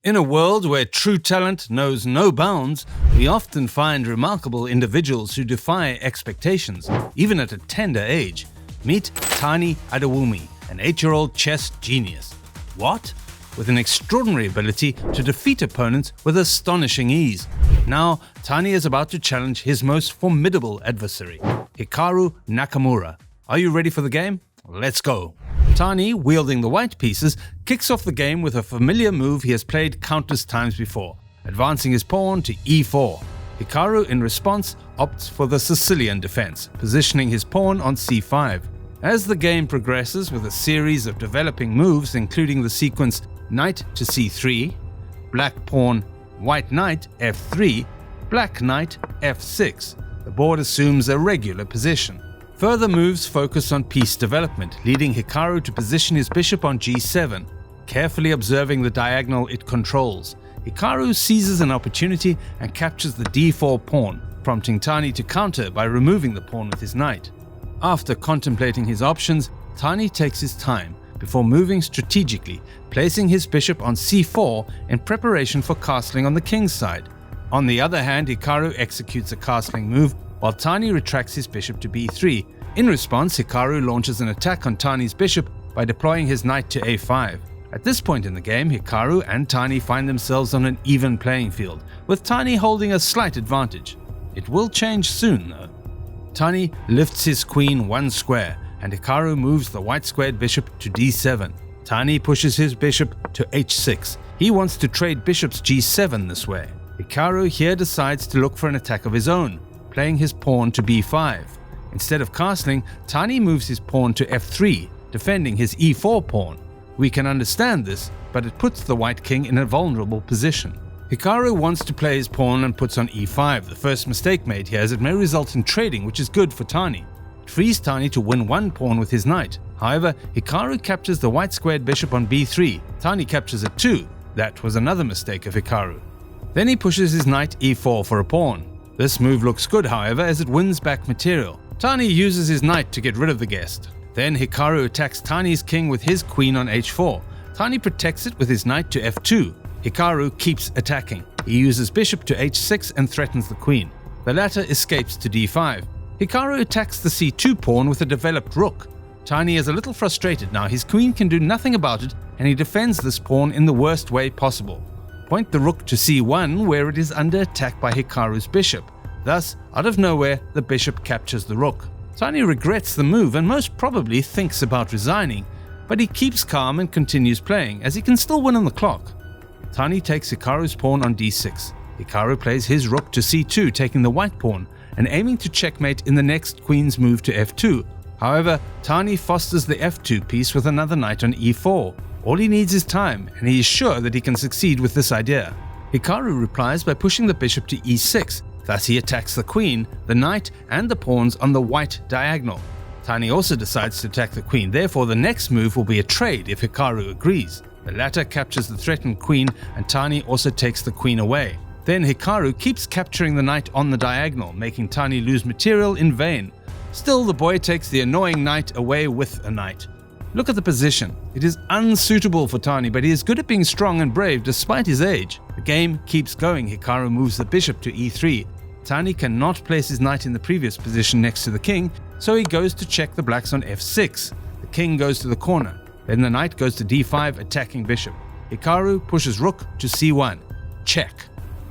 In a world where true talent knows no bounds, we often find remarkable individuals who defy expectations, even at a tender age. Meet Tani Adewumi, an 8-year-old chess genius. What? With an extraordinary ability to defeat opponents with astonishing ease. Now, Tani is about to challenge his most formidable adversary, Hikaru Nakamura. Are you ready for the game? Let's go! Tani, wielding the white pieces, kicks off the game with a familiar move he has played countless times before, advancing his pawn to e4. Hikaru, in response, opts for the Sicilian defense, positioning his pawn on c5. As the game progresses with a series of developing moves including the sequence knight to c3, black pawn, white knight f3, black knight f6, the board assumes a regular position. Further moves focus on piece development, leading Hikaru to position his bishop on g7, carefully observing the diagonal it controls. Hikaru seizes an opportunity and captures the d4 pawn, prompting Tani to counter by removing the pawn with his knight. After contemplating his options, Tani takes his time before moving strategically, placing his bishop on c4 in preparation for castling on the king's side. On the other hand, Hikaru executes a castling move while Tani retracts his bishop to b3. In response, Hikaru launches an attack on Tani's bishop by deploying his knight to a5. At this point in the game, Hikaru and Tani find themselves on an even playing field, with Tani holding a slight advantage. It will change soon though. Tani lifts his queen one square, and Hikaru moves the white squared bishop to d7. Tani pushes his bishop to h6. He wants to trade bishops g7 this way. Hikaru here decides to look for an attack of his own, playing his pawn to b5. Instead of castling, Tani moves his pawn to f3, defending his e4 pawn. We can understand this, but it puts the white king in a vulnerable position. Hikaru wants to play his pawn and puts on e5. The first mistake made here, as it may result in trading, which is good for Tani. It frees Tani to win one pawn with his knight. However, Hikaru captures the white squared bishop on b3. Tani captures it too. That was another mistake of Hikaru. Then he pushes his knight e4 for a pawn. This move looks good, however, as it wins back material. Tani uses his knight to get rid of the guest. Then Hikaru attacks Tani's king with his queen on h4. Tani protects it with his knight to f2. Hikaru keeps attacking. He uses bishop to h6 and threatens the queen. The latter escapes to d5. Hikaru attacks the c2 pawn with a developed rook. Tani is a little frustrated now. His queen can do nothing about it, and he defends this pawn in the worst way possible. Point the rook to c1, where it is under attack by Hikaru's bishop. Thus, out of nowhere, the bishop captures the rook. Tani regrets the move and most probably thinks about resigning, but he keeps calm and continues playing, as he can still win on the clock. Tani takes Hikaru's pawn on d6. Hikaru plays his rook to c2, taking the white pawn, and aiming to checkmate in the next queen's move to f2. However, Tani fosters the f2 piece with another knight on e4. All he needs is time, and he is sure that he can succeed with this idea. Hikaru replies by pushing the bishop to e6. Thus he attacks the queen, the knight, and the pawns on the white diagonal. Tani also decides to attack the queen, therefore the next move will be a trade if Hikaru agrees. The latter captures the threatened queen, and Tani also takes the queen away. Then Hikaru keeps capturing the knight on the diagonal, making Tani lose material in vain. Still, the boy takes the annoying knight away with a knight. Look at the position. It is unsuitable for Tani, but he is good at being strong and brave despite his age. The game keeps going. Hikaru moves the bishop to e3. Tani cannot place his knight in the previous position next to the king, so he goes to check the blacks on f6. The king goes to the corner. Then the knight goes to d5, attacking bishop. Hikaru pushes rook to c1. Check.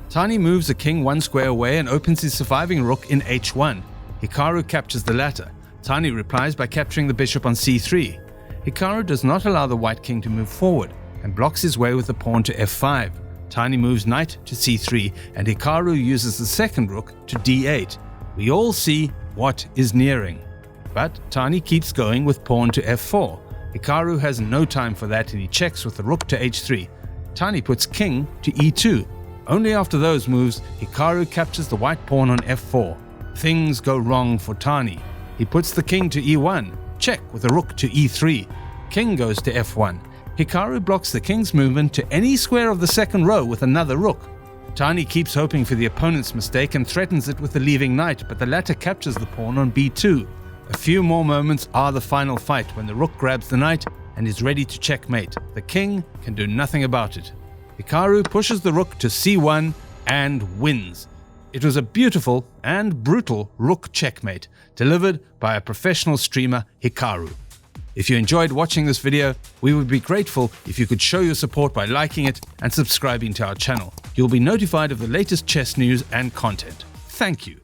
Tani moves the king one square away and opens his surviving rook in h1. Hikaru captures the latter. Tani replies by capturing the bishop on c3. Hikaru does not allow the white king to move forward and blocks his way with the pawn to f5. Tani moves knight to c3 and Hikaru uses the second rook to d8. We all see what is nearing. But Tani keeps going with pawn to f4. Hikaru has no time for that and he checks with the rook to h3. Tani puts king to e2. Only after those moves, Hikaru captures the white pawn on f4. Things go wrong for Tani. He puts the king to e1. Check with a rook to e3. King goes to f1. Hikaru blocks the king's movement to any square of the second row with another rook. Tani keeps hoping for the opponent's mistake and threatens it with the leaving knight, but the latter captures the pawn on b2. A few more moments are the final fight when the rook grabs the knight and is ready to checkmate. The king can do nothing about it. Hikaru pushes the rook to c1 and wins. It was a beautiful and brutal rook checkmate delivered by a professional streamer, Hikaru. If you enjoyed watching this video, we would be grateful if you could show your support by liking it and subscribing to our channel. You'll be notified of the latest chess news and content. Thank you.